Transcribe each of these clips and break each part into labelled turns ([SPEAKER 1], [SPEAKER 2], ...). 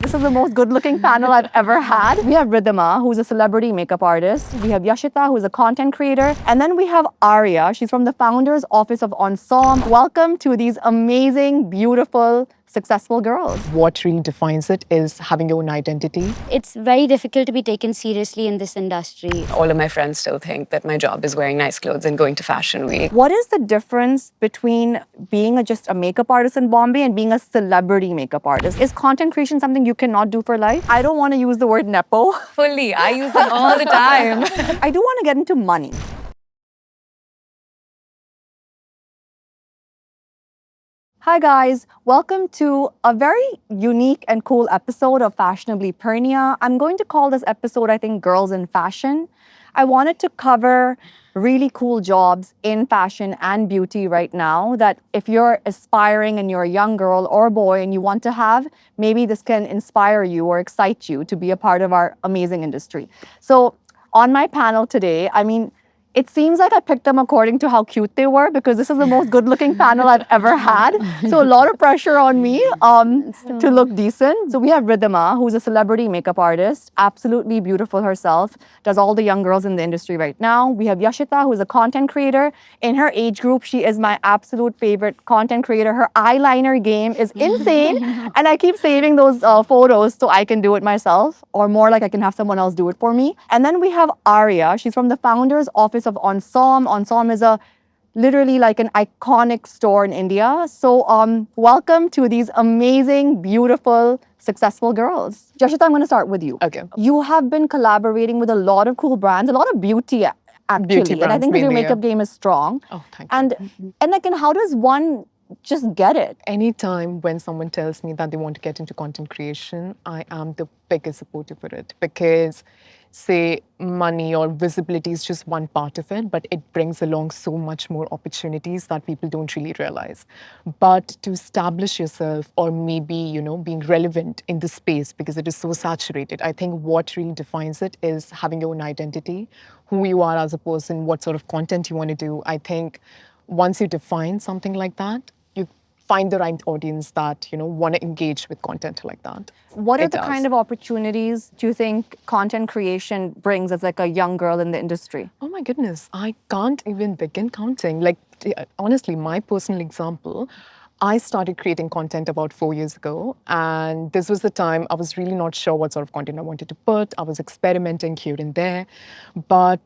[SPEAKER 1] This is the most good-looking panel I've ever had. We have Riddhima, who's a celebrity makeup artist. We have Yashita, who's a content creator. And then we have Aria. She's from the founder's office of Ensemble. Welcome to these amazing, beautiful, successful girls.
[SPEAKER 2] What really defines it is having your own identity.
[SPEAKER 3] It's very difficult to be taken seriously in this industry.
[SPEAKER 4] All of my friends still think that my job is wearing nice clothes and going to Fashion Week.
[SPEAKER 1] What is the difference between being just a makeup artist in Bombay and being a celebrity makeup artist? Is content creation something you cannot do for life? I don't want to use the word nepo.
[SPEAKER 4] Fully, I use it all the time.
[SPEAKER 1] I do want to get into money. Hi guys, welcome to a very unique and cool episode of Fashionably Purnia. I'm going to call this episode, I think, Girls in Fashion. I wanted to cover really cool jobs in fashion and beauty right now that if you're aspiring and you're a young girl or boy and you want to have, maybe this can inspire you or excite you to be a part of our amazing industry. So on my panel today, it seems like I picked them according to how cute they were because this is the most good-looking panel I've ever had. So a lot of pressure on me to look decent. So we have Riddhima, who's a celebrity makeup artist, absolutely beautiful herself, does all the young girls in the industry right now. We have Yashita, who's a content creator. In her age group, she is my absolute favorite content creator. Her eyeliner game is insane. And I keep saving those photos so I can do it myself, or more like I can have someone else do it for me. And then we have Aria. She's from the founder's office of Ensemble. Ensemble is literally like an iconic store in India. So welcome to these amazing, beautiful, successful girls. Yashita, I'm going to start with you.
[SPEAKER 2] Okay.
[SPEAKER 1] You have been collaborating with a lot of cool brands, a lot of beauty actually.
[SPEAKER 2] Beauty
[SPEAKER 1] and I
[SPEAKER 2] brands
[SPEAKER 1] think that your
[SPEAKER 2] mainly,
[SPEAKER 1] makeup game is strong.
[SPEAKER 2] Oh, thank you.
[SPEAKER 1] And how does one just get it?
[SPEAKER 2] Anytime when someone tells me that they want to get into content creation, I am the biggest supporter for it because, say, money or visibility is just one part of it, but it brings along so much more opportunities that people don't really realize. But to establish yourself or maybe, being relevant in the space because it is so saturated, I think what really defines it is having your own identity, who you are as a person, what sort of content you want to do. I think once you define something like that, you find the right audience that, want to engage with content like that.
[SPEAKER 1] What are the kind of opportunities do you think content creation brings as like a young girl in the industry?
[SPEAKER 2] Oh my goodness, I can't even begin counting. Like, honestly, my personal example, I started creating content about 4 years ago, and this was the time I was really not sure what sort of content I wanted to put. I was experimenting here and there, but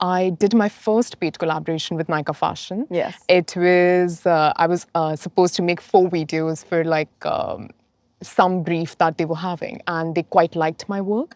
[SPEAKER 2] I did my first paid collaboration with Nykaa Fashion.
[SPEAKER 1] Yes.
[SPEAKER 2] It was, I was supposed to make 4 videos for some brief that they were having, and they quite liked my work.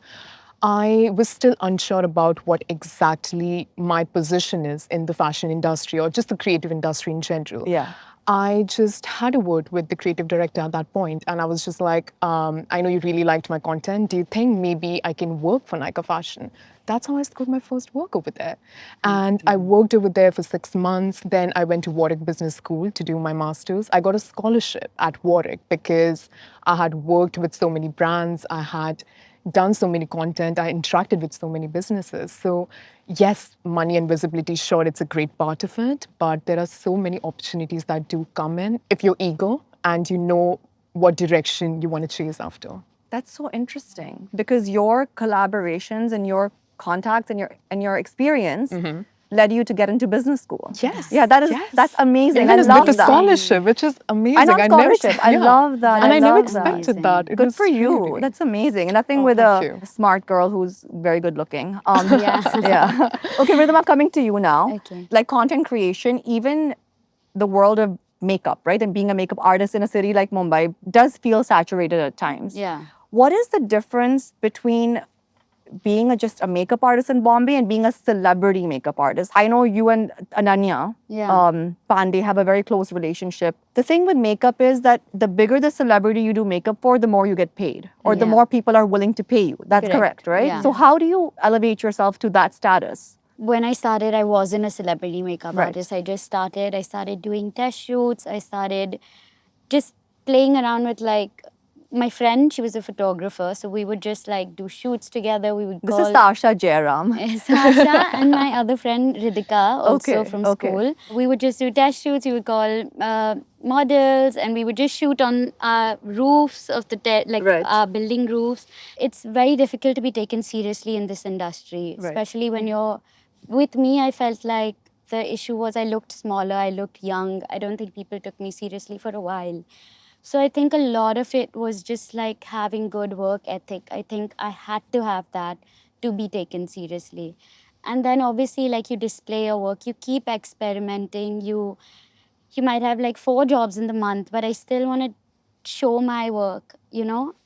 [SPEAKER 2] I was still unsure about what exactly my position is in the fashion industry or just the creative industry in general.
[SPEAKER 1] Yeah.
[SPEAKER 2] I just had a word with the creative director at that point, and I was just like, I know you really liked my content. Do you think maybe I can work for Nykaa Fashion? That's how I scored my first work over there. And I worked over there for 6 months. Then I went to Warwick Business School to do my master's. I got a scholarship at Warwick because I had worked with so many brands. I had done so many content. I interacted with so many businesses. So yes, money and visibility, sure, it's a great part of it, but there are so many opportunities that do come in if you're eager and you know what direction you want to chase after.
[SPEAKER 1] That's so interesting because your collaborations and your contacts and your experience led you to get into business school.
[SPEAKER 2] Yes.
[SPEAKER 1] Yeah, that's amazing.
[SPEAKER 2] Even
[SPEAKER 1] I love
[SPEAKER 2] with a
[SPEAKER 1] that.
[SPEAKER 2] scholarship, which is amazing.
[SPEAKER 1] I know scholarship. I love that.
[SPEAKER 2] And I never
[SPEAKER 1] love that.
[SPEAKER 2] expected that. It
[SPEAKER 1] Good
[SPEAKER 2] was
[SPEAKER 1] for you.
[SPEAKER 2] really-
[SPEAKER 1] That's amazing. And nothing
[SPEAKER 2] Oh,
[SPEAKER 1] with
[SPEAKER 2] thank
[SPEAKER 1] a
[SPEAKER 2] you.
[SPEAKER 1] smart girl who's very good looking.
[SPEAKER 3] Yeah.
[SPEAKER 1] Yeah. Okay, Riddhima, coming to you now.
[SPEAKER 3] Okay.
[SPEAKER 1] Like content creation, even the world of makeup, right? And being a makeup artist in a city like Mumbai does feel saturated at times.
[SPEAKER 3] Yeah.
[SPEAKER 1] What is the difference between being just a makeup artist in Bombay and being a celebrity makeup artist? I know you and Ananya Pandey have a very close relationship. The thing with makeup is that the bigger the celebrity you do makeup for, the more you get paid, or the
[SPEAKER 3] Yeah.
[SPEAKER 1] more people are willing to pay you. That's correct, right?
[SPEAKER 3] Yeah.
[SPEAKER 1] So how do you elevate yourself to that status?
[SPEAKER 3] When I started, I wasn't a celebrity makeup
[SPEAKER 1] Right.
[SPEAKER 3] artist. I started doing test shoots. I started just playing around with my friend, she was a photographer, so we would just like do shoots together. We would
[SPEAKER 1] This
[SPEAKER 3] call
[SPEAKER 1] is Sasha Jairam.
[SPEAKER 3] Sasha and my other friend Riddhika, also
[SPEAKER 1] Okay,
[SPEAKER 3] from
[SPEAKER 1] okay.
[SPEAKER 3] school. We would just do test shoots. We would call models, and we would just shoot on roofs of the
[SPEAKER 1] Right.
[SPEAKER 3] building roofs. It's very difficult to be taken seriously in this industry,
[SPEAKER 1] Right.
[SPEAKER 3] especially when you're. With me, I felt like the issue was I looked smaller, I looked young. I don't think people took me seriously for a while. So I think a lot of it was just like having good work ethic. I think I had to have that to be taken seriously. And then obviously like you display your work, you keep experimenting, you might have like 4 jobs in the month, but I still want to show my work,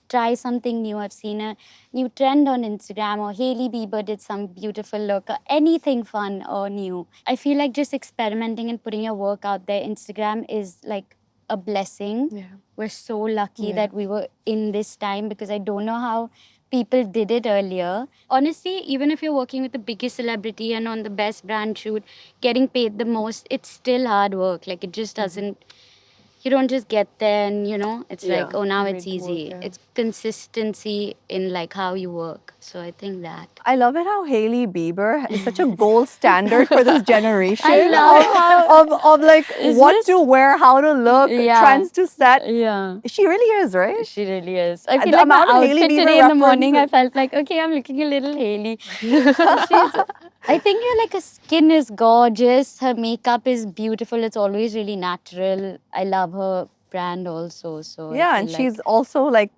[SPEAKER 3] try something new. I've seen a new trend on Instagram, or Hailey Bieber did some beautiful look, or anything fun or new. I feel like just experimenting and putting your work out there. Instagram is like a blessing.
[SPEAKER 2] Yeah.
[SPEAKER 3] We're so lucky that we were in this time, because I don't know how people did it earlier. Honestly, even if you're working with the biggest celebrity and on the best brand shoot, getting paid the most, it's still hard work. Like it just doesn't, you don't just get there and it's like, oh, now it's easy. It's consistency in like how you work. So I think that.
[SPEAKER 1] I love it how Hailey Bieber is such a gold standard for this generation.
[SPEAKER 3] I love
[SPEAKER 1] of like
[SPEAKER 3] It's
[SPEAKER 1] what
[SPEAKER 3] just-
[SPEAKER 1] to wear, how to look,
[SPEAKER 3] Yeah.
[SPEAKER 1] trends to set.
[SPEAKER 3] Yeah.
[SPEAKER 1] She really is, right?
[SPEAKER 3] She really is. I feel
[SPEAKER 1] The
[SPEAKER 3] like my
[SPEAKER 1] amount of Hailey
[SPEAKER 3] outfit
[SPEAKER 1] Bieber
[SPEAKER 3] today in the morning, I
[SPEAKER 1] references-
[SPEAKER 3] felt like, okay, I'm looking a little Hailey. I think her skin is gorgeous. Her makeup is beautiful. It's always really natural. I love her brand also. So I
[SPEAKER 1] Yeah,
[SPEAKER 3] feel
[SPEAKER 1] and
[SPEAKER 3] like
[SPEAKER 1] she's also like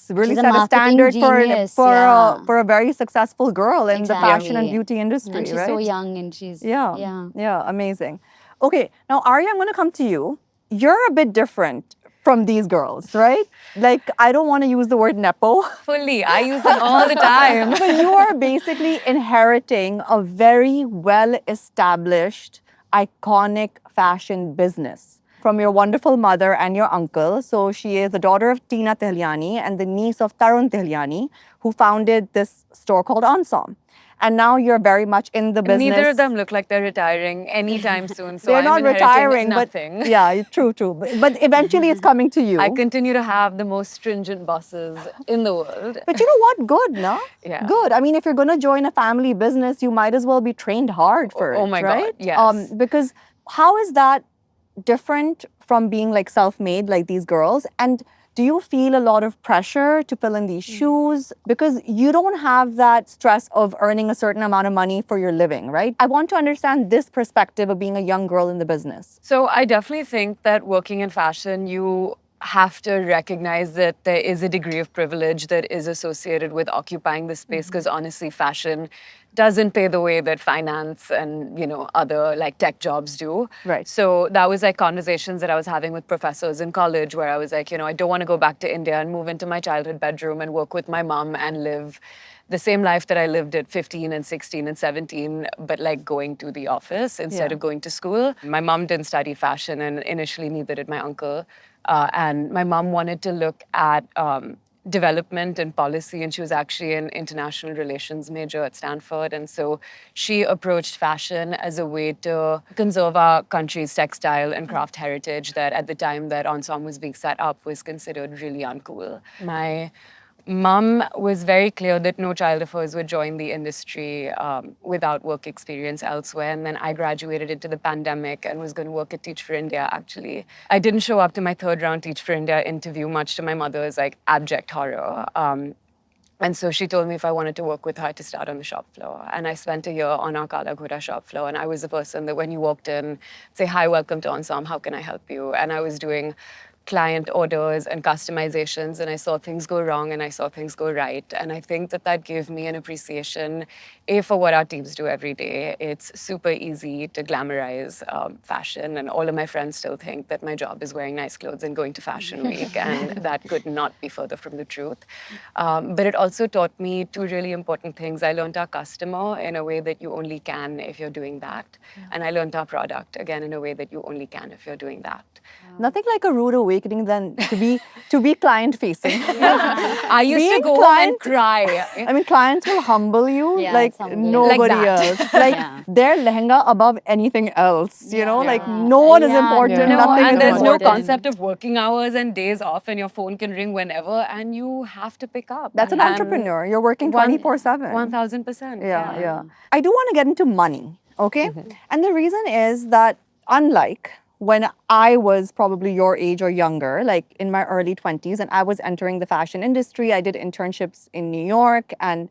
[SPEAKER 1] really
[SPEAKER 3] She's a
[SPEAKER 1] set a
[SPEAKER 3] marketing
[SPEAKER 1] standard
[SPEAKER 3] genius,
[SPEAKER 1] for
[SPEAKER 3] yeah.
[SPEAKER 1] for a very successful girl in the fashion and
[SPEAKER 3] Exactly.
[SPEAKER 1] beauty industry,
[SPEAKER 3] and she's
[SPEAKER 1] right?
[SPEAKER 3] so young, and she's
[SPEAKER 1] Yeah, amazing. Okay, now Aria, I'm going to come to you. You're a bit different from these girls, right? Like, I don't want to use the word nepo,
[SPEAKER 4] Fully. I use it all the time.
[SPEAKER 1] but you are basically inheriting a very well-established, iconic fashion business from your wonderful mother and your uncle. So she is the daughter of Tina Tehliani and the niece of Tarun Tehliani, who founded this store called Ensemble. And now you're very much in the business.
[SPEAKER 4] Neither of them look like they're retiring anytime soon. So
[SPEAKER 1] They're
[SPEAKER 4] I'm
[SPEAKER 1] not
[SPEAKER 4] inheriting
[SPEAKER 1] retiring,
[SPEAKER 4] nothing.
[SPEAKER 1] but yeah, true. But eventually it's coming to you.
[SPEAKER 4] I continue to have the most stringent bosses in the world.
[SPEAKER 1] But you know what? Good, no?
[SPEAKER 4] Yeah.
[SPEAKER 1] Good. I mean, if you're going to join a family business, you might as well be trained hard for it,
[SPEAKER 4] Oh my God,
[SPEAKER 1] right?
[SPEAKER 4] yes.
[SPEAKER 1] Because how is that different from being like self-made like these girls? And do you feel a lot of pressure to fill in these shoes? Because you don't have that stress of earning a certain amount of money for your living, right? I want to understand this perspective of being a young girl in the business.
[SPEAKER 4] So I definitely think that working in fashion, you have to recognize that there is a degree of privilege that is associated with occupying the space, because honestly, fashion doesn't pay the way that finance and other like tech jobs do.
[SPEAKER 1] Right.
[SPEAKER 4] So that was like conversations that I was having with professors in college, where I was like, I don't want to go back to India and move into my childhood bedroom and work with my mom and live the same life that I lived at 15 and 16 and 17, but like going to the office instead
[SPEAKER 1] Yeah.
[SPEAKER 4] of going to school. My mom didn't study fashion, and initially neither did my uncle. And my mom wanted to look at development and policy, and she was actually an international relations major at Stanford. And so she approached fashion as a way to conserve our country's textile and craft heritage that at the time that Ensemble was being set up was considered really uncool. My mom was very clear that no child of hers would join the industry without work experience elsewhere. And then I graduated into the pandemic and was going to work at Teach for India, actually. I didn't show up to my third round Teach for India interview, much to my mother's abject horror. And so she told me if I wanted to work with her to start on the shop floor. And I spent a year on our Kala Ghoda shop floor. And I was the person that when you walked in, say, hi, welcome to Ensemble, how can I help you? And I was doing client orders and customizations, and I saw things go wrong and I saw things go right. And I think that that gave me an appreciation, for what our teams do every day. It's super easy to glamorize fashion, and all of my friends still think that my job is wearing nice clothes and going to Fashion Week, and that could not be further from the truth. But it also taught me two really important things. I learned our customer in a way that you only can if you're doing that. And I learned our product, again, in a way that you only can if you're doing that.
[SPEAKER 1] Nothing like a rude awakening than to be client facing.
[SPEAKER 4] I used to
[SPEAKER 1] Being
[SPEAKER 4] go home and cry.
[SPEAKER 1] I mean, clients will humble you
[SPEAKER 3] Yeah,
[SPEAKER 1] like
[SPEAKER 3] it's humbling.
[SPEAKER 1] nobody
[SPEAKER 4] Like that.
[SPEAKER 1] else. Like
[SPEAKER 3] Yeah.
[SPEAKER 1] their lehenga above anything else. You know, like
[SPEAKER 3] Yeah.
[SPEAKER 1] no one is
[SPEAKER 3] Yeah,
[SPEAKER 1] important.
[SPEAKER 2] Yeah.
[SPEAKER 4] No,
[SPEAKER 1] Nothing
[SPEAKER 4] and
[SPEAKER 1] is
[SPEAKER 4] there's no
[SPEAKER 1] important.
[SPEAKER 4] concept of working hours and days off, and your phone can ring whenever, and you have to pick up.
[SPEAKER 1] That's an
[SPEAKER 4] And
[SPEAKER 1] entrepreneur. You're working
[SPEAKER 4] one-
[SPEAKER 1] 24/7.
[SPEAKER 4] 1000%.
[SPEAKER 1] Yeah. I do want to get into money, okay? And the reason is that unlike when I was probably your age or younger, like in my early 20s, and I was entering the fashion industry, I did internships in New York, and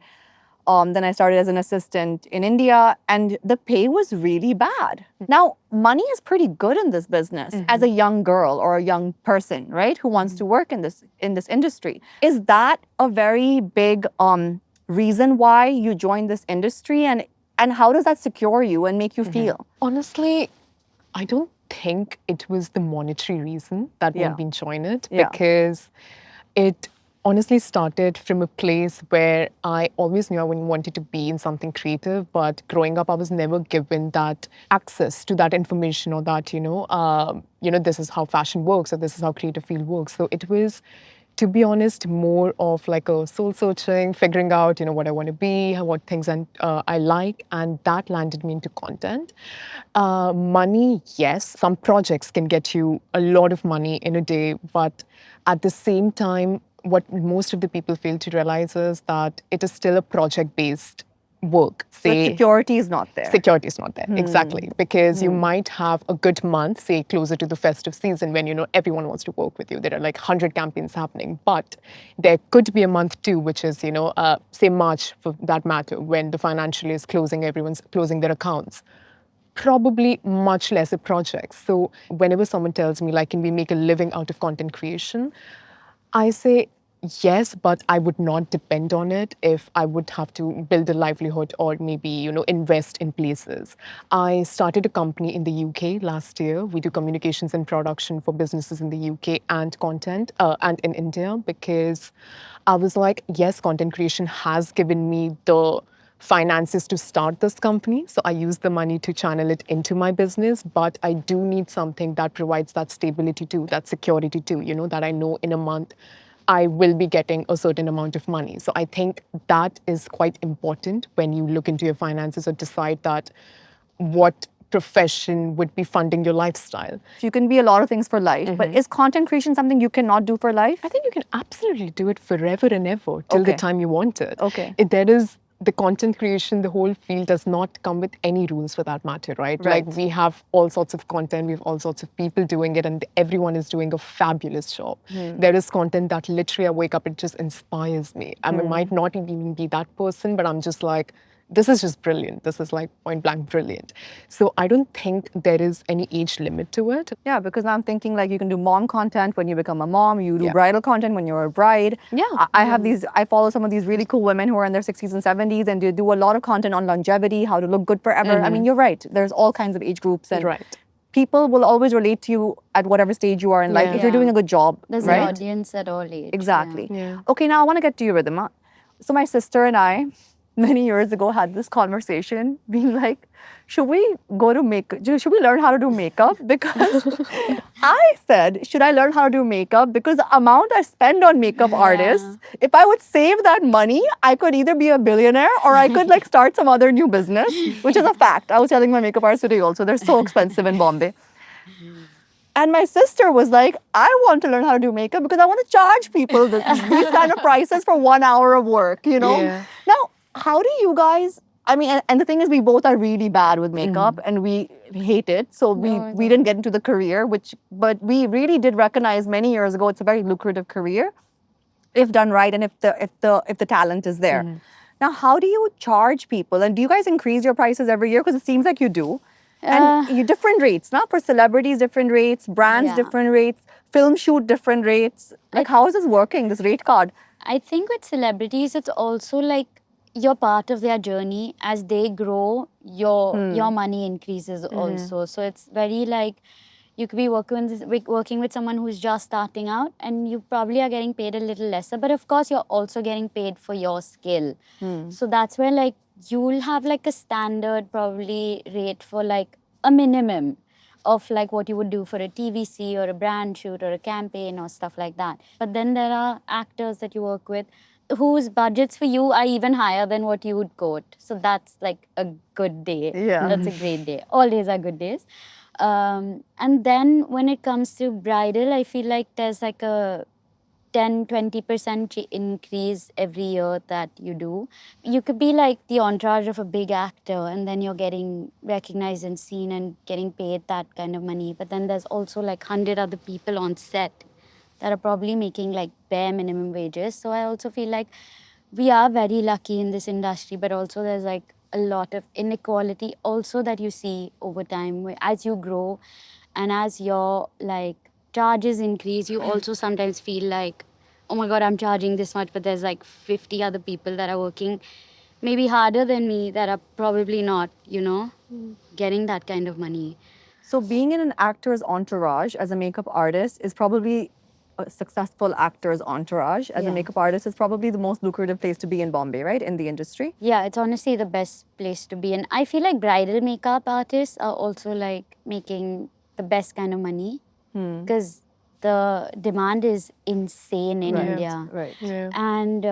[SPEAKER 1] then I started as an assistant in India, and the pay was really bad. Now, money is pretty good in this business as a young girl or a young person, right, who wants to work in this industry. Is that a very big reason why you joined this industry, and how does that secure you and make you feel?
[SPEAKER 2] Honestly, I don't think it was the monetary reason that
[SPEAKER 1] Yeah.
[SPEAKER 2] made me join it
[SPEAKER 1] Yeah.
[SPEAKER 2] because it honestly started from a place where I always knew I wanted to be in something creative, but growing up, I was never given that access to that information or that, this is how fashion works or this is how creative field works. So it was, to be honest, more of like a soul searching, figuring out, what I want to be, what things I like, and that landed me into content. Money, yes, some projects can get you a lot of money in a day, but at the same time, what most of the people fail to realize is that it is still a project-based work.
[SPEAKER 1] So security is not there.
[SPEAKER 2] Security is not there, exactly. Because you might have a good month, say closer to the festive season when everyone wants to work with you. There are like 100 campaigns happening. But there could be a month too, which is, say March for that matter, when the financial year is closing, everyone's closing their accounts. Probably much lesser projects. So whenever someone tells me, like, can we make a living out of content creation? I say yes, but I would not depend on it if I would have to build a livelihood or maybe, invest in places. I started a company in the UK last year. We do communications and production for businesses in the UK and content and in India because I was like, yes, content creation has given me the finances to start this company. So I use the money to channel it into my business, but I do need something that provides that stability too, that security too, that I know in a month I will be getting a certain amount of money. So I think that is quite important when you look into your finances or decide that what profession would be funding your lifestyle.
[SPEAKER 1] So you can be a lot of things for life, but is content creation something you cannot do for life?
[SPEAKER 2] I think you can absolutely do it forever and ever till the
[SPEAKER 1] Okay.
[SPEAKER 2] time you want it.
[SPEAKER 1] Okay.
[SPEAKER 2] There is the content creation, the whole field does not come with any rules for that matter, right?
[SPEAKER 1] Right.
[SPEAKER 2] Like we have all sorts of content, we have all sorts of people doing it, and everyone is doing a fabulous job. There is content that literally I wake up, it just inspires me. I mean, might not even be that person, but I'm just like, this is just brilliant. This is like point blank brilliant. So I don't think there is any age limit to it.
[SPEAKER 1] Yeah, because now I'm thinking like you can do mom content when you become a mom, you do
[SPEAKER 2] Yeah.
[SPEAKER 1] bridal content when you're a bride.
[SPEAKER 2] Yeah.
[SPEAKER 1] I have I follow some of these really cool women who are in their 60s and 70s and they do a lot of content on longevity, how to look good forever. I mean, you're right. There's all kinds of age groups and
[SPEAKER 2] Right.
[SPEAKER 1] people will always relate to you at whatever stage you are in life if you're
[SPEAKER 3] Yeah.
[SPEAKER 1] doing a good job,
[SPEAKER 3] There's
[SPEAKER 1] right?
[SPEAKER 3] an audience at all age.
[SPEAKER 1] Exactly.
[SPEAKER 2] Yeah.
[SPEAKER 1] Okay, now I want to get to you, Riddhima. So my sister and I, many years ago, had this conversation, being like, should we learn how to do makeup? Because I said, should I learn how to do makeup? Because the amount I spend on makeup artists, if I would save that money, I could either be a billionaire or I could like start some other new business, which is a fact. I was telling my makeup artist today also, they're so expensive in Bombay. And my sister was like, I want to learn how to do makeup because I want to charge people these kind of prices for 1 hour of work,
[SPEAKER 2] Yeah.
[SPEAKER 1] Now, how do you guys, I mean, and the thing is, we both are really bad with makeup and we hate it. So we didn't get into the career, but we really did recognize many years ago, it's a very lucrative career if done right and if the talent is there. Now, how do you charge people? And do you guys increase your prices every year? Because it seems like you do. And you different rates, not for celebrities, different rates, brands,
[SPEAKER 3] Yeah.
[SPEAKER 1] different rates, film shoot, different rates. Like, how is this working, this rate card?
[SPEAKER 3] I think with celebrities, it's also like you're part of their journey. As they grow, your money increases also. So it's very like you could be working with someone who's just starting out, and you probably are getting paid a little lesser. But of course, you're also getting paid for your skill. So that's where like you'll have like a standard probably rate for like a minimum. of like what you would do for a TVC or a brand shoot or a campaign or stuff like that. But then there are actors that you work with whose budgets for you are even higher than what you would quote. So that's like a good day.
[SPEAKER 1] Yeah.
[SPEAKER 3] That's a great day. All days are good days. And then when it comes to bridal, I feel like there's like a 10-20% increase every year that you do. You could be like the entourage of a big actor and then you're getting recognized and seen and getting paid that kind of money. But then there's also like 100 other people on set that are probably making like bare minimum wages. So I also feel like we are very lucky in this industry, but also there's like a lot of inequality also that you see over time as you grow and as your like charges increase. You also sometimes feel like, oh my god, I'm charging this much, but there's like 50 other people that are working maybe harder than me that are probably not, getting that kind of money.
[SPEAKER 1] So being in an actor's entourage as a makeup artist is probably a successful actor's entourage as a
[SPEAKER 3] Yeah.
[SPEAKER 1] makeup artist is probably the most lucrative place to be in Bombay, right? In the industry.
[SPEAKER 3] Yeah, it's honestly the best place to be. And I feel like bridal makeup artists are also like making the best kind of money because the demand is insane in India.
[SPEAKER 1] Right.
[SPEAKER 2] Yeah.
[SPEAKER 3] And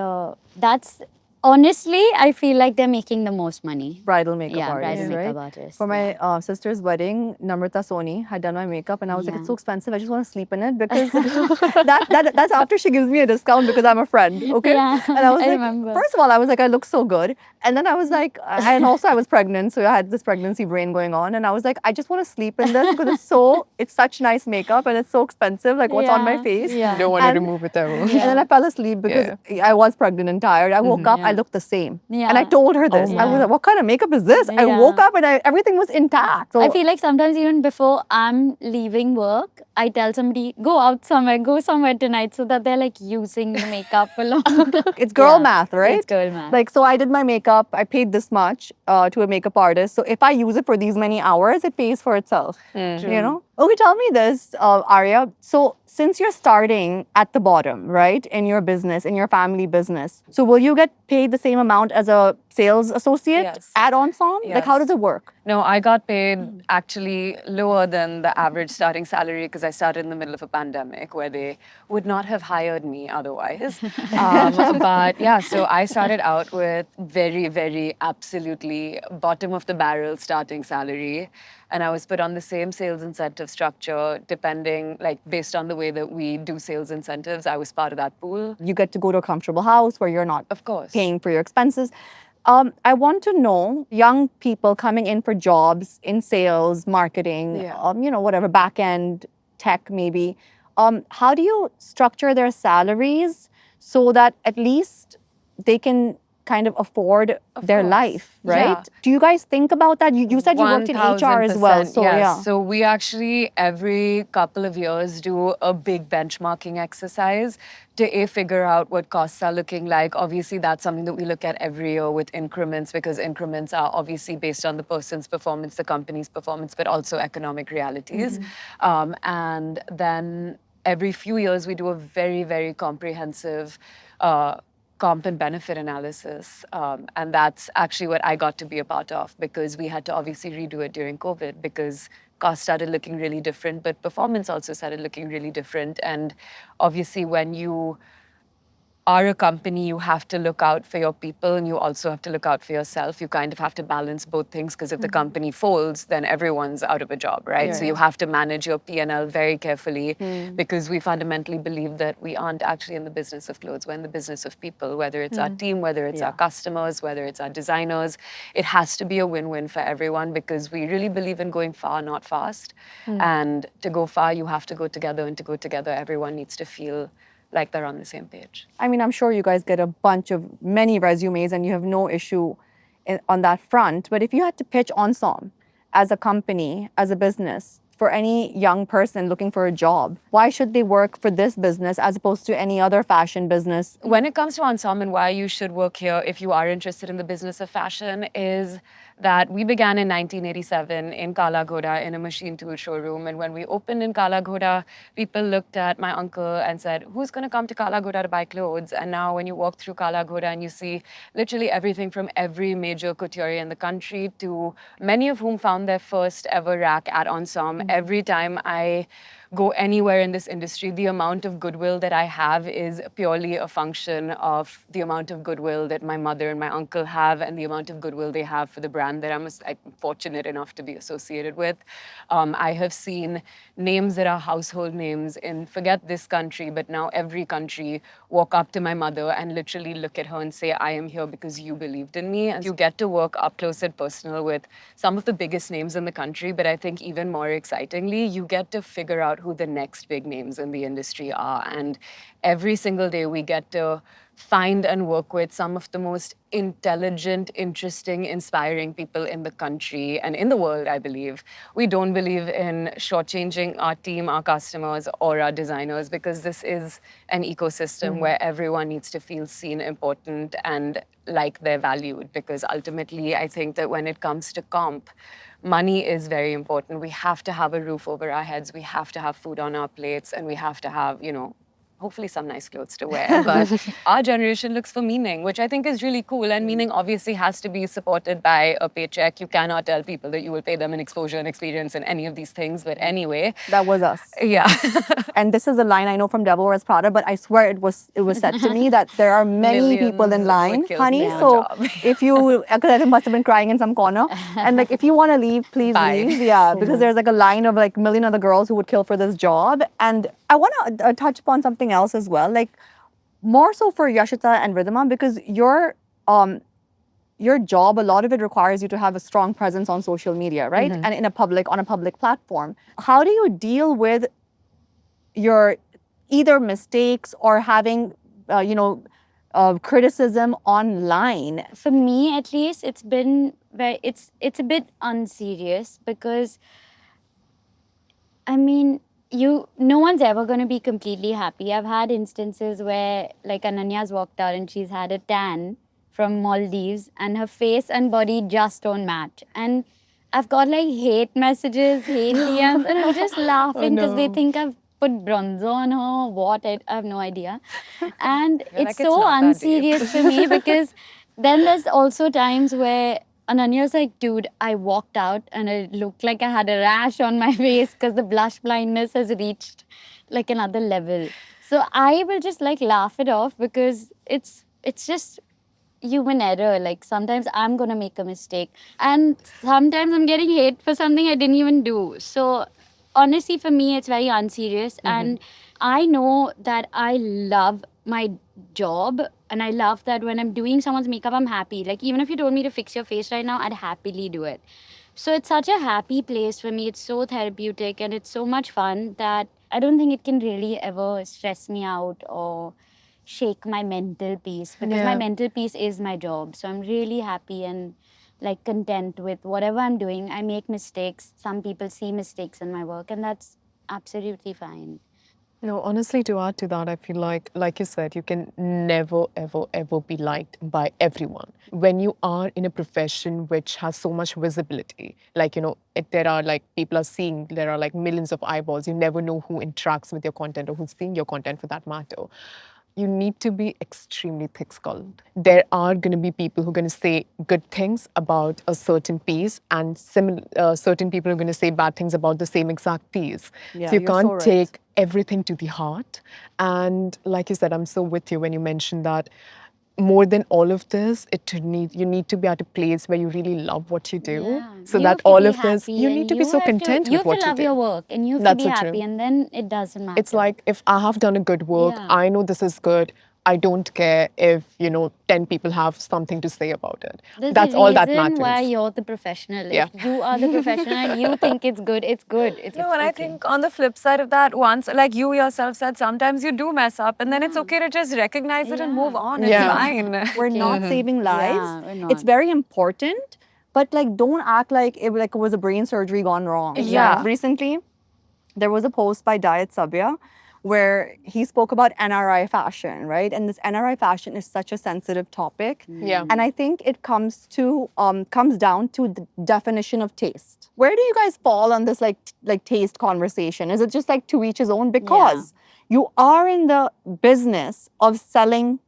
[SPEAKER 3] that's honestly, I feel like they're making the most money.
[SPEAKER 1] Bridal makeup
[SPEAKER 3] Yeah,
[SPEAKER 1] artist,
[SPEAKER 3] bridal
[SPEAKER 1] right?
[SPEAKER 3] makeup artist.
[SPEAKER 1] For my sister's wedding, Namrata Soni had done my makeup, and I was like,
[SPEAKER 3] Yeah.
[SPEAKER 1] "It's so expensive. I just want to sleep in it because that's after she gives me a discount because I'm a friend, okay?"
[SPEAKER 3] Yeah,
[SPEAKER 1] And I was
[SPEAKER 3] I
[SPEAKER 1] like,
[SPEAKER 3] remember.
[SPEAKER 1] first of all, I was like, I look so good, and then I was like, and also I was pregnant, so I had this pregnancy brain going on, and I was like, I just want to sleep in this because it's such nice makeup and it's so expensive, like what's on my
[SPEAKER 3] Yeah,
[SPEAKER 1] face.
[SPEAKER 3] yeah.
[SPEAKER 2] You don't want to
[SPEAKER 1] And-
[SPEAKER 2] remove it ever.
[SPEAKER 1] And then I fell asleep because I was pregnant and tired. I woke up, I
[SPEAKER 3] Yeah.
[SPEAKER 1] looked the same.
[SPEAKER 3] Yeah.
[SPEAKER 1] And I told her this. I was
[SPEAKER 3] yeah.
[SPEAKER 1] like, what kind of makeup is this? I
[SPEAKER 3] Yeah.
[SPEAKER 1] woke up and everything was intact. So
[SPEAKER 3] I feel like sometimes even before I'm leaving work, I tell somebody, go out somewhere, go somewhere tonight, so that they're like using the makeup a lot.
[SPEAKER 1] it's girl
[SPEAKER 3] Yeah,
[SPEAKER 1] math, right?
[SPEAKER 3] it's girl math.
[SPEAKER 1] Like, so I did my makeup. I paid this much to a makeup artist. So if I use it for these many hours, it pays for itself. You know? Okay, tell me this, Aria. So since you're starting at the bottom, right, in your business, in your family business, so will you get paid the same amount as a sales associate
[SPEAKER 4] Yes.
[SPEAKER 1] at Ensemble? Like, how
[SPEAKER 4] Yes.
[SPEAKER 1] does it work?
[SPEAKER 4] No, I got paid actually lower than the average starting salary because I started in the middle of a pandemic where they would not have hired me otherwise. But yeah, so I started out with very, very absolutely bottom of the barrel starting salary. And I was put on the same sales incentive structure depending, like based on the way that we do sales incentives. I was part of that pool.
[SPEAKER 1] You get to go to a comfortable house where you're not
[SPEAKER 4] Of course.
[SPEAKER 1] paying for your expenses. I want to know young people coming in for jobs in sales, marketing,
[SPEAKER 4] Yeah.
[SPEAKER 1] whatever, back end, tech maybe. How do you structure their salaries so that at least they can kind of afford their
[SPEAKER 4] course.
[SPEAKER 1] life, right?
[SPEAKER 4] Yeah.
[SPEAKER 1] Do you guys think about that? You said you worked in HR as well,
[SPEAKER 4] 1000%,
[SPEAKER 1] so
[SPEAKER 4] yes.
[SPEAKER 1] yeah.
[SPEAKER 4] So we actually every couple of years do a big benchmarking exercise to figure out what costs are looking like. Obviously, that's something that we look at every year with increments because increments are obviously based on the person's performance, the company's performance, but also economic realities. And then every few years we do a very, very comprehensive comp and benefit analysis. And that's actually what I got to be a part of because we had to obviously redo it during COVID because costs started looking really different, but performance also started looking really different. And obviously, when you are a company, you have to look out for your people and you also have to look out for yourself. You kind of have to balance both things because if the company folds, then everyone's out of a job, right? So you have to manage your P&L very carefully because we fundamentally believe that we aren't actually in the business of clothes. We're in the business of people, whether it's our team, whether it's our customers, whether it's our designers. It has to be a win-win for everyone because we really believe in going far, not fast. And to go far, you have to go together. And to go together, everyone needs to feel like they're on the same page.
[SPEAKER 1] I mean, I'm sure you guys get many resumes and you have no issue on that front. But if you had to pitch Ensemble as a company, as a business, for any young person looking for a job, why should they work for this business as opposed to any other fashion business?
[SPEAKER 4] When it comes to Ensemble and why you should work here if you are interested in the business of fashion is that we began in 1987 in Kala Ghoda in a machine tool showroom. And when we opened in Kala Ghoda, people looked at my uncle and said, who's going to come to Kala Ghoda to buy clothes? And now when you walk through Kala Ghoda and you see literally everything from every major couturier in the country to many of whom found their first ever rack at Ensemble every time I go anywhere in this industry, the amount of goodwill that I have is purely a function of the amount of goodwill that my mother and my uncle have, and the amount of goodwill they have for the brand that I'm fortunate enough to be associated with. I have seen names that are household names in, forget this country, but now every country, walk up to my mother and literally look at her and say, I am here because you believed in me. And you get to work up close and personal with some of the biggest names in the country, but I think even more excitingly, you get to figure out who the next big names in the industry are. And every single day we get to find and work with some of the most intelligent, interesting, inspiring people in the country and in the world, I believe. We don't believe in shortchanging our team, our customers, or our designers, because this is an ecosystem where everyone needs to feel seen, important, and like they're valued. Because ultimately, I think that when it comes to comp, money is very important. We have to have a roof over our heads, we have to have food on our plates, and we have to have, hopefully some nice clothes to wear. But our generation looks for meaning, which I think is really cool. And meaning obviously has to be supported by a paycheck. You cannot tell people that you will pay them in exposure and experience and any of these things. But anyway,
[SPEAKER 1] That was us.
[SPEAKER 4] yeah.
[SPEAKER 1] And this is a line I know from Devil Wears Prada, but I swear it was said to me that there are many people in
[SPEAKER 4] Millions
[SPEAKER 1] line,
[SPEAKER 4] would kill
[SPEAKER 1] honey.
[SPEAKER 4] for a
[SPEAKER 1] So
[SPEAKER 4] job.
[SPEAKER 1] if you, because I think must have been crying in some corner, and like if you want to leave, please
[SPEAKER 4] Bye.
[SPEAKER 1] leave. Yeah, because there's like a line of like million other girls who would kill for this job. And I want to touch upon something else as well, like more so for Yashita and Riddhima, because your job, a lot of it requires you to have a strong presence on social media, right? And in on a public platform. How do you deal with your either mistakes or having, criticism online?
[SPEAKER 3] For me, at least, it's been it's a bit unserious because, I mean, no one's ever going to be completely happy. I've had instances where, like, Ananya's walked out and she's had a tan from Maldives and her face and body just don't match. And I've got like hate messages, hate DMs, and I'm just laughing because they think I've put bronzer on her, what, I have no idea. And
[SPEAKER 4] You're like,
[SPEAKER 3] it's
[SPEAKER 4] "It's
[SPEAKER 3] so
[SPEAKER 4] not that deep."
[SPEAKER 3] unserious for me because then there's also times where Ananya's like, dude, I walked out and it looked like I had a rash on my face because the blush blindness has reached like another level. So I will just like laugh it off because it's just human error. Like sometimes I'm gonna make a mistake and sometimes I'm getting hate for something I didn't even do. So honestly, for me, it's very unserious. And I know that I love my job and I love that when I'm doing someone's makeup, I'm happy. Like even if you told me to fix your face right now, I'd happily do it. So it's such a happy place for me. It's so therapeutic and it's so much fun that I don't think it can really ever stress me out or shake my mental peace because my
[SPEAKER 2] Yeah.
[SPEAKER 3] mental peace is my job. So I'm really happy and like content with whatever I'm doing. I make mistakes. Some people see mistakes in my work and that's absolutely fine.
[SPEAKER 2] No, honestly, to add to that, I feel like you said, you can never, ever, ever be liked by everyone. When you are in a profession which has so much visibility, like, if there are like people are seeing, there are like millions of eyeballs, you never know who interacts with your content or who's seeing your content for that matter. You need to be extremely thick-skulled. There are going to be people who are going to say good things about a certain piece, and certain people are going to say bad things about the same exact piece.
[SPEAKER 1] Yeah,
[SPEAKER 2] So you
[SPEAKER 1] you're so
[SPEAKER 2] can't
[SPEAKER 1] right.
[SPEAKER 2] take everything to the heart. And like you said, I'm so with you when you mentioned that more than all of this, you need to be at a place where you really love what you do.
[SPEAKER 3] Yeah.
[SPEAKER 2] So
[SPEAKER 3] You
[SPEAKER 2] that
[SPEAKER 3] have to
[SPEAKER 2] all
[SPEAKER 3] be
[SPEAKER 2] of this,
[SPEAKER 3] happy
[SPEAKER 2] you
[SPEAKER 3] and
[SPEAKER 2] need to be so content
[SPEAKER 3] you
[SPEAKER 2] with
[SPEAKER 3] have
[SPEAKER 2] what
[SPEAKER 3] to
[SPEAKER 2] you
[SPEAKER 3] love
[SPEAKER 2] do.
[SPEAKER 3] your work and you have
[SPEAKER 2] That's
[SPEAKER 3] to be
[SPEAKER 2] so
[SPEAKER 3] happy
[SPEAKER 2] true.
[SPEAKER 3] and then it doesn't matter.
[SPEAKER 2] It's like if I have done a good work,
[SPEAKER 3] Yeah.
[SPEAKER 2] I know this is good. I don't care if 10 people have something to say about it.
[SPEAKER 3] There's
[SPEAKER 2] That's
[SPEAKER 3] a
[SPEAKER 2] all that
[SPEAKER 3] reason
[SPEAKER 2] matters.
[SPEAKER 3] why you're the professional.
[SPEAKER 2] Yeah.
[SPEAKER 3] If you are the professional and you think it's good, it's good. It's
[SPEAKER 4] No, and I
[SPEAKER 3] okay.
[SPEAKER 4] think on the flip side of that, once, like you yourself said, sometimes you do mess up, and then it's okay to just recognize it and move on. It's
[SPEAKER 2] Yeah.
[SPEAKER 4] fine.
[SPEAKER 1] We're not saving lives.
[SPEAKER 3] Yeah, we're not.
[SPEAKER 1] It's very important, but like don't act like it was a brain surgery gone wrong.
[SPEAKER 4] Yeah.
[SPEAKER 1] Recently, there was a post by Diet Sabya where he spoke about NRI fashion, right? And this NRI fashion is such a sensitive topic.
[SPEAKER 2] Yeah.
[SPEAKER 1] And I think it comes down to the definition of taste. Where do you guys fall on this like taste conversation? Is it just like to each his own? Because you are in the business of selling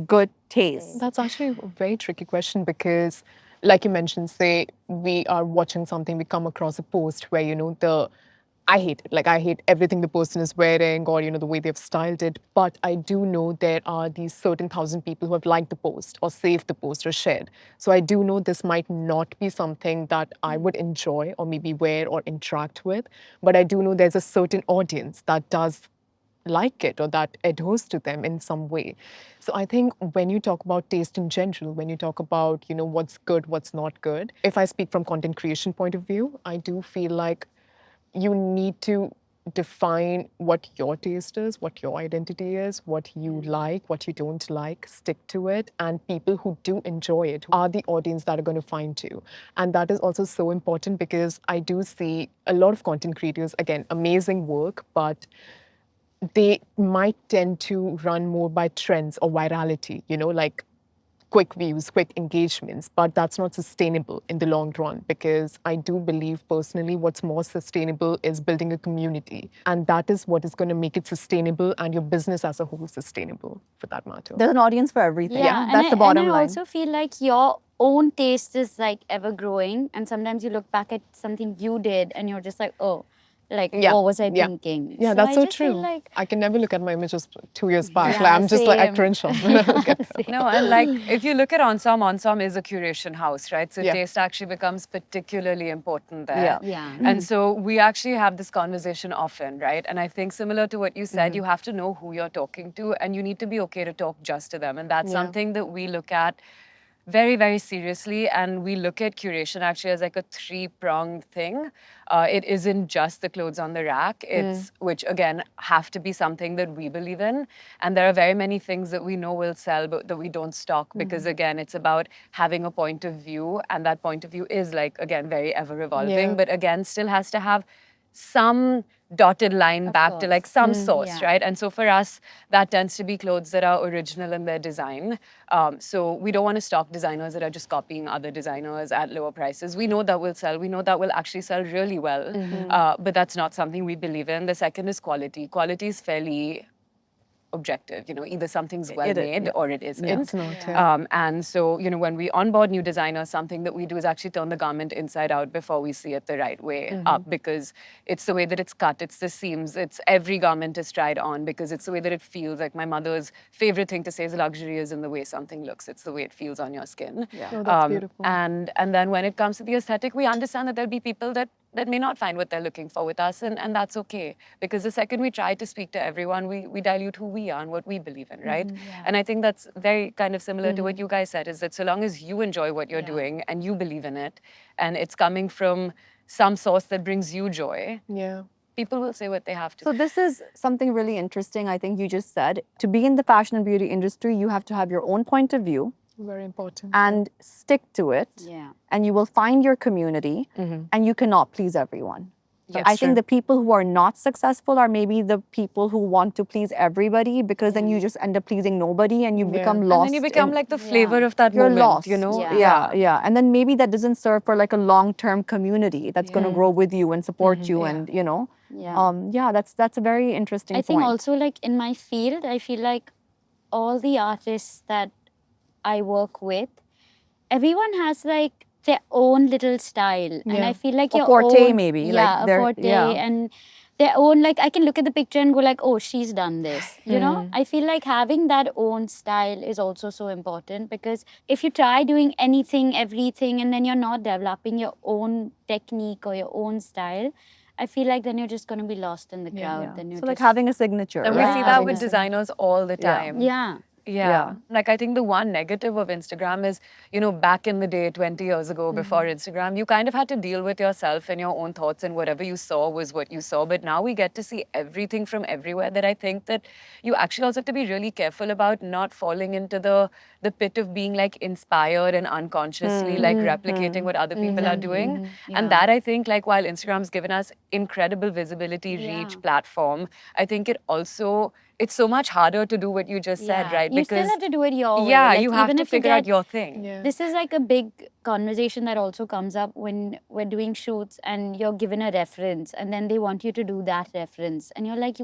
[SPEAKER 1] good taste.
[SPEAKER 2] That's actually a very tricky question because, like you mentioned, say we are watching something, we come across a post where, the I hate it. Like, I hate everything the person is wearing or, the way they've styled it. But I do know there are these certain thousand people who have liked the post or saved the post or shared. So I do know this might not be something that I would enjoy or maybe wear or interact with. But I do know there's a certain audience that does like it or that adheres to them in some way. So I think when you talk about taste in general, when you talk about, what's good, what's not good, if I speak from content creation point of view, I do feel like you need to define what your taste is, what your identity is, what you like, what you don't like, stick to it. And people who do enjoy it are the audience that are going to find you. And that is also so important because I do see a lot of content creators, again, amazing work, but they might tend to run more by trends or virality, like quick views, quick engagements, but that's not sustainable in the long run because I do believe personally what's more sustainable is building a community. And that is what is going to make it sustainable and your business as a whole sustainable for that matter.
[SPEAKER 1] There's an audience for everything.
[SPEAKER 3] Yeah,
[SPEAKER 1] That's the bottom
[SPEAKER 3] and I
[SPEAKER 1] line.
[SPEAKER 3] also feel like your own taste is like ever growing, and sometimes you look back at something you did and you're just like, oh, like what was I thinking?
[SPEAKER 2] Yeah,
[SPEAKER 3] So
[SPEAKER 2] that's
[SPEAKER 3] I
[SPEAKER 2] so
[SPEAKER 3] just feel
[SPEAKER 2] true.
[SPEAKER 3] like
[SPEAKER 2] I can never look at my images 2 years back.
[SPEAKER 3] Yeah,
[SPEAKER 2] Like, I'm just like, I
[SPEAKER 3] same.
[SPEAKER 2] cringe off when I look at them.
[SPEAKER 4] No, and like if you look at Ensemble is a curation house, right? So
[SPEAKER 2] Yeah.
[SPEAKER 4] taste actually becomes particularly important there.
[SPEAKER 1] Yeah.
[SPEAKER 3] Yeah.
[SPEAKER 4] And so we actually have this conversation often, right? And I think similar to what you said, you have to know who you're talking to and you need to be okay to talk just to them. And that's
[SPEAKER 2] Yeah.
[SPEAKER 4] something that we look at very, very seriously. And we look at curation actually as like a three-pronged thing. It isn't just the clothes on the rack, it's which again have to be something that we believe in. And there are very many things that we know will sell, but that we don't stock because again, it's about having a point of view. And that point of view is like, again, very ever evolving,
[SPEAKER 2] Yeah.
[SPEAKER 4] but again, still has to have some dotted line back to like
[SPEAKER 3] course.
[SPEAKER 4] some source,
[SPEAKER 3] Yeah.
[SPEAKER 4] right? And so for us, that tends to be clothes that are original in their design. So we don't want to stock designers that are just copying other designers at lower prices. We know that will sell. We know that will actually sell really well. But that's not something we believe in. The second is quality. Quality is fairly objective, either something's well made or it isn't.
[SPEAKER 2] It's not, yeah.
[SPEAKER 4] And so, when we onboard new designers, something that we do is actually turn the garment inside out before we see it the right way up because it's the way that it's cut, it's the seams, it's every garment is tried on because it's the way that it feels. Like my mother's favorite thing to say is luxury is in the way something looks. It's the way it feels on your skin.
[SPEAKER 2] Oh, that's beautiful.
[SPEAKER 4] And then when it comes to the aesthetic, we understand that there'll be people that may not find what they're looking for with us, and that's okay. Because the second we try to speak to everyone, we dilute who we are and what we believe in, right? And I think that's very kind of similar to what you guys said, is that so long as you enjoy what you're doing and you believe in it, and it's coming from some source that brings you joy,
[SPEAKER 2] Yeah.
[SPEAKER 4] people will say what they have to.
[SPEAKER 1] So this is something really interesting. I think you just said to be in the fashion and beauty industry, you have to have your own point of view
[SPEAKER 2] Very important.
[SPEAKER 1] and stick to it.
[SPEAKER 3] Yeah.
[SPEAKER 1] And you will find your community and you cannot please everyone.
[SPEAKER 2] That's
[SPEAKER 1] I think
[SPEAKER 2] true.
[SPEAKER 1] the people who are not successful are maybe the people who want to please everybody because then you just end up pleasing nobody and you become
[SPEAKER 4] And
[SPEAKER 1] lost.
[SPEAKER 4] then you become
[SPEAKER 1] in-
[SPEAKER 4] like the flavor of that
[SPEAKER 1] you're
[SPEAKER 4] moment,
[SPEAKER 1] lost. Yeah. And then maybe that doesn't serve for like a long-term community that's going to grow with you and support you and
[SPEAKER 3] Yeah.
[SPEAKER 1] that's a very interesting
[SPEAKER 3] I think
[SPEAKER 1] point.
[SPEAKER 3] also like in my field, I feel like all the artists that I work with, everyone has like their own little style. And
[SPEAKER 2] Yeah.
[SPEAKER 3] I feel like
[SPEAKER 1] A
[SPEAKER 3] your
[SPEAKER 1] forte
[SPEAKER 3] own,
[SPEAKER 1] maybe,
[SPEAKER 3] Yeah,
[SPEAKER 1] like
[SPEAKER 3] a
[SPEAKER 1] their-
[SPEAKER 3] forte
[SPEAKER 1] yeah.
[SPEAKER 3] and their own, like I can look at the picture and go like, oh, she's done this. You know? I feel like having that own style is also so important because if you try doing anything, everything, and then you're not developing your own technique or your own style, I feel like then you're just going to be lost in the crowd. Then you're
[SPEAKER 1] So like
[SPEAKER 3] just,
[SPEAKER 1] having a signature,
[SPEAKER 4] And we
[SPEAKER 1] right?
[SPEAKER 4] see that
[SPEAKER 3] having
[SPEAKER 4] with
[SPEAKER 3] a-
[SPEAKER 4] designers all the time.
[SPEAKER 3] Yeah.
[SPEAKER 4] Yeah. Like I think the one negative of Instagram is, back in the day, 20 years ago, before Instagram, you kind of had to deal with yourself and your own thoughts, and whatever you saw was what you saw. But now we get to see everything from everywhere, that I think that you actually also have to be really careful about not falling into the pit of being like inspired and unconsciously like replicating what other people are doing. And that I think, like, while Instagram's given us incredible visibility, reach, platform, I think it's so much harder to do what you just said, right?
[SPEAKER 3] You still have to do it your way.
[SPEAKER 4] Yeah,
[SPEAKER 3] Like,
[SPEAKER 4] you have
[SPEAKER 3] even
[SPEAKER 4] to
[SPEAKER 3] if you
[SPEAKER 4] figure out
[SPEAKER 3] get-
[SPEAKER 4] your thing.
[SPEAKER 2] Yeah.
[SPEAKER 3] This is like a big conversation that also comes up when we're doing shoots and you're given a reference and then they want you to do that reference. And you're like,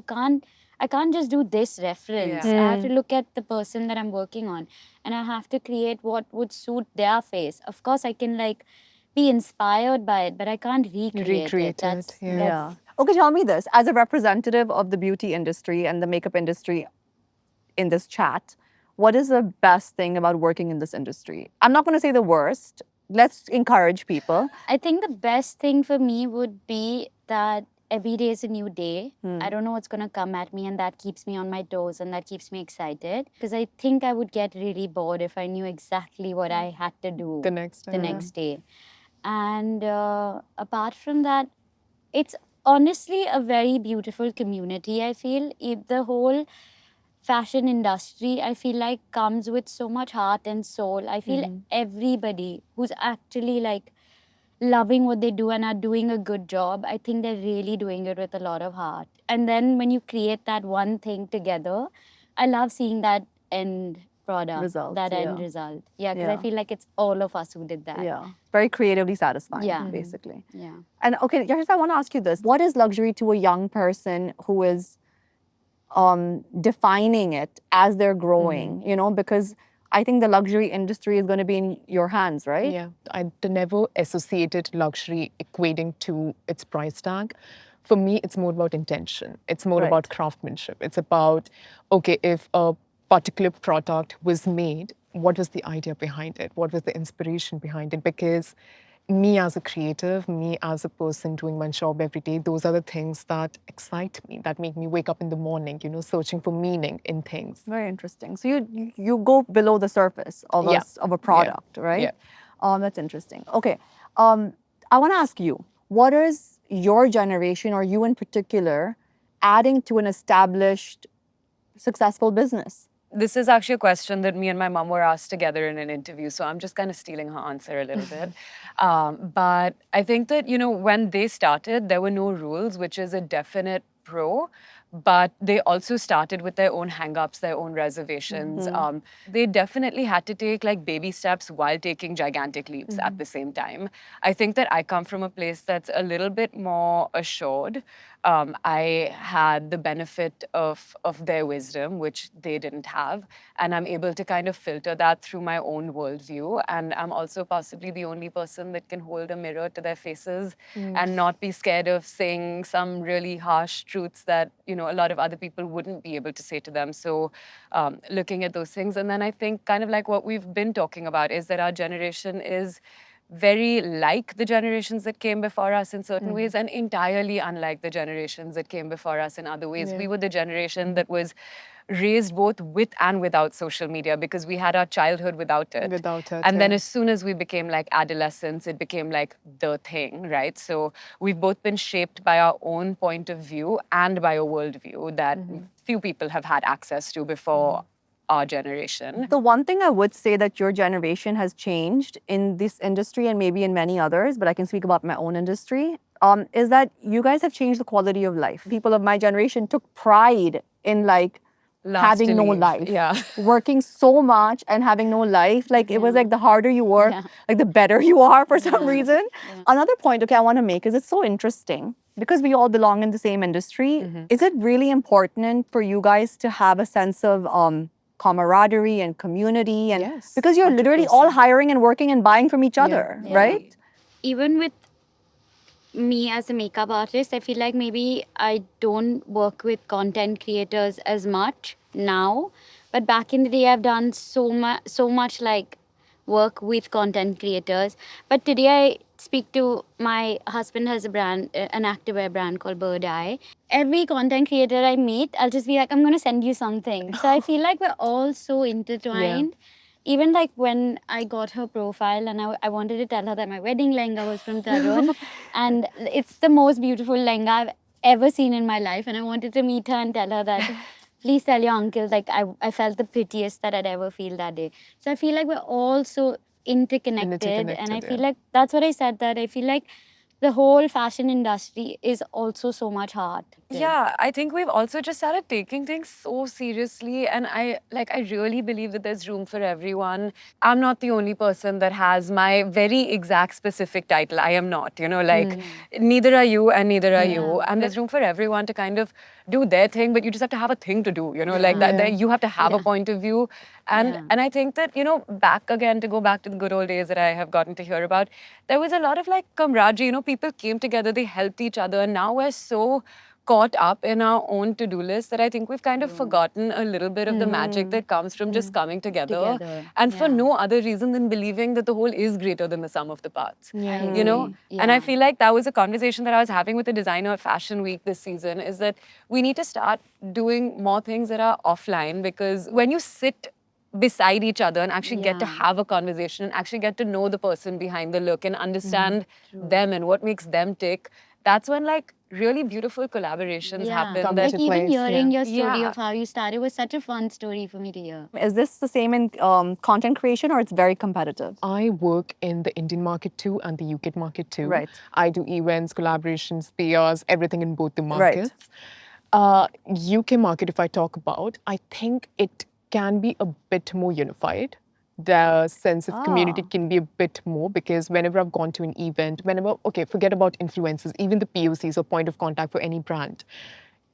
[SPEAKER 3] I can't just do this reference.
[SPEAKER 4] Yeah.
[SPEAKER 3] I have to look at the person that I'm working on and I have to create what would suit their face. Of course, I can like be inspired by it, but I can't recreate
[SPEAKER 2] Recreate
[SPEAKER 3] it. That's,
[SPEAKER 2] it, yeah.
[SPEAKER 1] Yeah. Okay, tell me this. As a representative of the beauty industry and the makeup industry in this chat, what is the best thing about working in this industry? I'm not going to say the worst. Let's encourage people.
[SPEAKER 3] I think the best thing for me would be that every day is a new day. I don't know what's going to come at me, and that keeps me on my toes and that keeps me excited. Because I think I would get really bored if I knew exactly what I had to do
[SPEAKER 2] The next
[SPEAKER 3] the
[SPEAKER 2] time.
[SPEAKER 3] next day. And apart from that, it's honestly a very beautiful community, I feel. The whole fashion industry, I feel like, comes with so much heart and soul. I feel everybody who's actually like loving what they do and are doing a good job, I think they're really doing it with a lot of heart. And then when you create that one thing together, I love seeing that end product,
[SPEAKER 1] Result,
[SPEAKER 3] that end
[SPEAKER 1] yeah.
[SPEAKER 3] result. Yeah, because I
[SPEAKER 1] Yeah.
[SPEAKER 3] feel like it's all of us who did that.
[SPEAKER 1] Yeah. Very creatively satisfying,
[SPEAKER 3] Yeah.
[SPEAKER 1] basically.
[SPEAKER 3] Yeah.
[SPEAKER 1] And okay, Yashita, I want to ask you this. What is luxury to a young person who is defining it as they're growing, you know, because I think the luxury industry is going to be in your hands, right?
[SPEAKER 2] Yeah, I never associated luxury equating to its price tag. For me, it's more about intention. It's more
[SPEAKER 1] Right.
[SPEAKER 2] about craftsmanship. It's about, okay, if a particular product was made, what was the idea behind it? What was the inspiration behind it? Because me as a creative, me as a person doing my job every day, those are the things that excite me, that make me wake up in the morning, you know, searching for meaning in things.
[SPEAKER 1] Very interesting. So you go below the surface of
[SPEAKER 2] Yeah.
[SPEAKER 1] of a product, right?
[SPEAKER 2] Yeah.
[SPEAKER 1] That's interesting. Okay, I want to ask you, what is your generation or you in particular adding to an established, successful business?
[SPEAKER 4] This is actually a question that me and my mom were asked together in an interview, so I'm just kind of stealing her answer a little bit. But I think that, you know, when they started, there were no rules, which is a definite pro. But they also started with their own hangups, their own reservations. They definitely had to take like baby steps while taking gigantic leaps at the same time. I think that I come from a place that's a little bit more assured. I had the benefit of their wisdom, which they didn't have, and I'm able to kind of filter that through my own worldview. And I'm also possibly the only person that can hold a mirror to their faces and not be scared of saying some really harsh truths that, you know, a lot of other people wouldn't be able to say to them. So looking at those things, and then I think kind of like what we've been talking about is that our generation is very like the generations that came before us in certain ways and entirely unlike the generations that came before us in other ways.
[SPEAKER 2] Yeah.
[SPEAKER 4] We were the generation that was raised both with and without social media because we had our childhood without it.
[SPEAKER 2] Without it,
[SPEAKER 4] And then
[SPEAKER 2] yeah.
[SPEAKER 4] as soon as we became like adolescents, it became like the thing, right? So we've both been shaped by our own point of view and by a worldview that few people have had access to before our generation.
[SPEAKER 1] The one thing I would say that your generation has changed in this industry and maybe in many others, but I can speak about my own industry, is that you guys have changed the quality of life. People of my generation took pride in like
[SPEAKER 4] Last
[SPEAKER 1] having
[SPEAKER 4] to
[SPEAKER 1] no
[SPEAKER 4] leave,
[SPEAKER 1] life.
[SPEAKER 4] yeah.
[SPEAKER 1] Working so much and having no life. Like it was like the harder you work,
[SPEAKER 3] Yeah.
[SPEAKER 1] like the better you are for some
[SPEAKER 3] Yeah.
[SPEAKER 1] reason.
[SPEAKER 3] Yeah.
[SPEAKER 1] Another point, okay, I want to make is it's so interesting because we all belong in the same industry. Is it really important for you guys to have a sense of camaraderie and community? And
[SPEAKER 2] Yes,
[SPEAKER 1] because you're literally all
[SPEAKER 2] 100%.
[SPEAKER 1] hiring and working and buying from each other,
[SPEAKER 3] Yeah.
[SPEAKER 1] right?
[SPEAKER 3] Even with me as a makeup artist, I feel like maybe I don't work with content creators as much now. But back in the day, I've done so much like work with content creators. But today, I speak to my husband has a brand, an activewear brand called Bird Eye. Every content creator I meet, I'll just be like, I'm going to send you something. So I feel like we're all so intertwined. Even like when I got her profile and I wanted to tell her that my wedding lehenga was from Tarun and it's the most beautiful lehenga I've ever seen in my life, and I wanted to meet her and tell her that please tell your uncle, like I felt the prettiest that I'd ever feel that day. So I feel like we're all so interconnected, and I
[SPEAKER 2] Interconnected,
[SPEAKER 3] feel
[SPEAKER 2] yeah.
[SPEAKER 3] like that's what I said, that I feel like the whole fashion industry is also so much heart.
[SPEAKER 4] Yeah, I think we've also just started taking things so seriously, and I really believe that there's room for everyone. I'm not the only person that has my very exact specific title. I am not, you know, like neither are you and neither are you. And there's room for everyone to kind of do their thing, but you just have to have a thing to do, you know, like that you have to have a point of view. And I think that, you know, back again to go back to the good old days that I have gotten to hear about, there was a lot of like camaraderie, you know, people came together, they helped each other. And now we're so caught up in our own to-do list that I think we've kind of forgotten a little bit of the magic that comes from just coming together. And for no other reason than believing that the whole is greater than the sum of the parts.
[SPEAKER 3] I
[SPEAKER 4] You know?
[SPEAKER 3] agree.
[SPEAKER 4] And I
[SPEAKER 3] Yeah.
[SPEAKER 4] feel like that was a conversation that I was having with the designer at Fashion Week this season, is that we need to start doing more things that are offline, because when you sit beside each other and actually get to
[SPEAKER 3] Yeah.
[SPEAKER 4] have a conversation and actually get to know the person behind the look and understand them and what makes them tick, that's when like really beautiful collaborations happen.
[SPEAKER 2] Come
[SPEAKER 4] That
[SPEAKER 2] into
[SPEAKER 3] Like even
[SPEAKER 2] place,
[SPEAKER 3] hearing
[SPEAKER 2] yeah.
[SPEAKER 3] your story
[SPEAKER 4] Yeah.
[SPEAKER 3] of how you started was such a fun story for me to hear.
[SPEAKER 1] Is this the same in content creation, or it's very competitive?
[SPEAKER 2] I work in the Indian market too and the UK market too.
[SPEAKER 1] Right.
[SPEAKER 2] I do events, collaborations, PRs, everything in both the
[SPEAKER 1] Right.
[SPEAKER 2] markets. UK market, if I talk about, I think it can be a bit more unified. The sense of community can be a bit more, because whenever I've gone to an event, okay, forget about influencers, even the POCs or point of contact for any brand.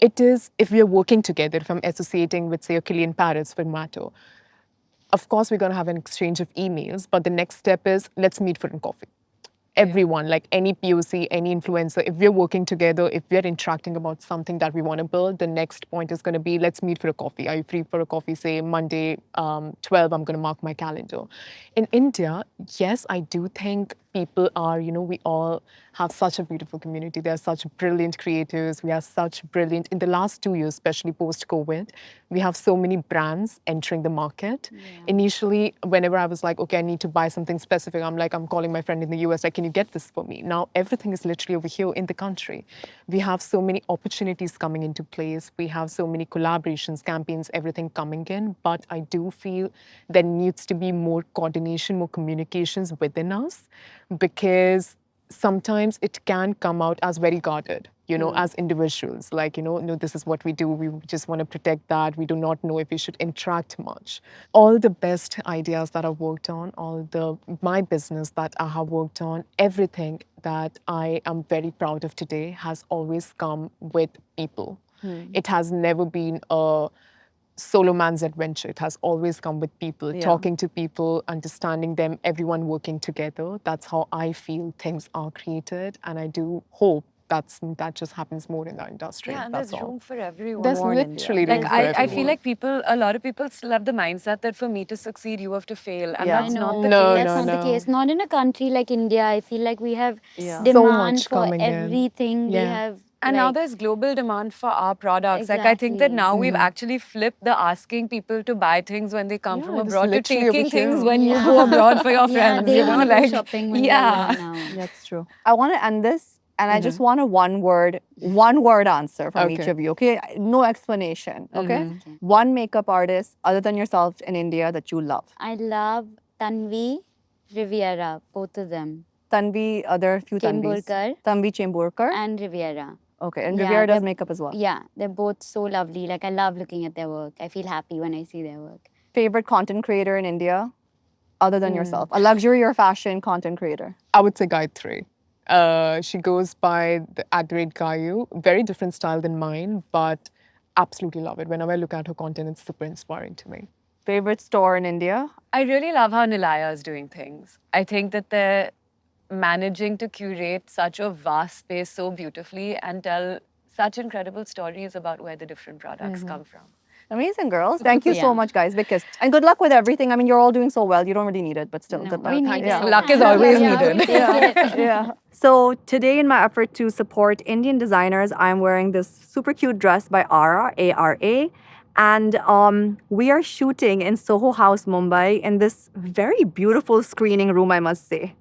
[SPEAKER 2] It is, if we are working together, if I'm associating with, say, a Killian Paris for Matter, of course, we're going to have an exchange of emails, but the next step is let's meet for a coffee. Everyone, like any POC, any influencer, if we're working together, if we're interacting about something that we want to build, the next point is going to be let's meet for a coffee. Are you free for a coffee? Say Monday, 12, I'm going to mark my calendar. In India, yes, I do think people are, we all have such a beautiful community. There are such brilliant creators. We are such brilliant, in the last 2 years, especially post-COVID, we have so many brands entering the market. Initially, whenever I was like, okay, I need to buy something specific, I'm calling my friend in the US, like, can you get this for me? Now, everything is literally over here in the country. We have so many opportunities coming into place. We have so many collaborations, campaigns, everything coming in. But I do feel there needs to be more coordination, more communications within us, because sometimes it can come out as very guarded, as individuals. Like, no, this is what we do. We just want to protect that. We do not know if we should interact much. All the best ideas that I've worked on, my business that I have worked on, everything that I am very proud of today has always come with people. It has never been a solo man's adventure. It has always come with people, talking to people, understanding them, everyone working together. That's how I feel things are created. And I do hope that just happens more in the industry.
[SPEAKER 4] Yeah, and
[SPEAKER 2] that's
[SPEAKER 4] there's
[SPEAKER 2] all.
[SPEAKER 4] room for everyone.
[SPEAKER 2] There's
[SPEAKER 1] More in India.
[SPEAKER 2] literally room
[SPEAKER 4] Like
[SPEAKER 2] for
[SPEAKER 4] I
[SPEAKER 2] everyone.
[SPEAKER 4] feel like a lot of people still have the mindset that for me to succeed, you have to fail, and
[SPEAKER 1] Yeah.
[SPEAKER 4] that's
[SPEAKER 3] I
[SPEAKER 4] not
[SPEAKER 3] know.
[SPEAKER 4] the
[SPEAKER 2] No,
[SPEAKER 4] case.
[SPEAKER 3] That's not the case. Not in a country like India. I feel like we have
[SPEAKER 1] Yeah.
[SPEAKER 2] So
[SPEAKER 3] demand
[SPEAKER 2] much
[SPEAKER 3] for
[SPEAKER 2] coming in.
[SPEAKER 3] everything. We
[SPEAKER 2] Yeah.
[SPEAKER 3] have
[SPEAKER 4] And now
[SPEAKER 3] like,
[SPEAKER 4] there's global demand for our products. Like I think that
[SPEAKER 3] Exactly.
[SPEAKER 4] now we've actually flipped the asking people to buy things when they come from
[SPEAKER 2] Yeah, it's
[SPEAKER 4] abroad to
[SPEAKER 2] literally over
[SPEAKER 4] taking things
[SPEAKER 2] here.
[SPEAKER 4] when you
[SPEAKER 3] Yeah.
[SPEAKER 4] go abroad for your
[SPEAKER 3] yeah,
[SPEAKER 4] friends.
[SPEAKER 3] they
[SPEAKER 4] You know,
[SPEAKER 3] want to go
[SPEAKER 4] like
[SPEAKER 3] shopping when they're
[SPEAKER 4] yeah.
[SPEAKER 3] here now.
[SPEAKER 1] That's true. I want to end this, and I just want a one word answer from each
[SPEAKER 2] Okay.
[SPEAKER 1] of you, okay? No explanation, okay?
[SPEAKER 3] Okay.
[SPEAKER 1] One makeup artist other than yourself in India that you love.
[SPEAKER 3] I love Tanvi, Riviera, both of them.
[SPEAKER 1] Tanvi, there are a few Tanvis.
[SPEAKER 3] Chemburkar
[SPEAKER 1] Tanvi Chemburkar.
[SPEAKER 3] and Riviera.
[SPEAKER 1] Okay, and
[SPEAKER 3] Yeah,
[SPEAKER 1] Riviera does
[SPEAKER 3] they're-
[SPEAKER 1] makeup as well.
[SPEAKER 3] Yeah, they're both so lovely. Like I love looking at their work. I feel happy when I see their work.
[SPEAKER 1] Favorite content creator in India other than yourself? A luxury or fashion content creator?
[SPEAKER 2] I would say Gayatri. She goes by the @Gayu. Very different style than mine, but absolutely love it. Whenever I look at her content, it's super inspiring to me.
[SPEAKER 1] Favorite store in India?
[SPEAKER 4] I really love how Nilaya is doing things. I think that they're managing to curate such a vast space so beautifully and tell such incredible stories about where the different products come from.
[SPEAKER 1] Amazing, girls. Thank you so
[SPEAKER 3] Yeah.
[SPEAKER 1] much, guys. Big kiss. And good luck with everything. I mean, you're all doing so well. You don't really need it, but still,
[SPEAKER 3] No,
[SPEAKER 1] good luck.
[SPEAKER 3] we need
[SPEAKER 1] Yeah.
[SPEAKER 3] it.
[SPEAKER 4] Luck is always
[SPEAKER 3] Yeah,
[SPEAKER 4] needed.
[SPEAKER 3] we take it.
[SPEAKER 1] Yeah. So today, in my effort to support Indian designers, I'm wearing this super cute dress by Aria, ARA. And we are shooting in Soho House, Mumbai, in this very beautiful screening room, I must say.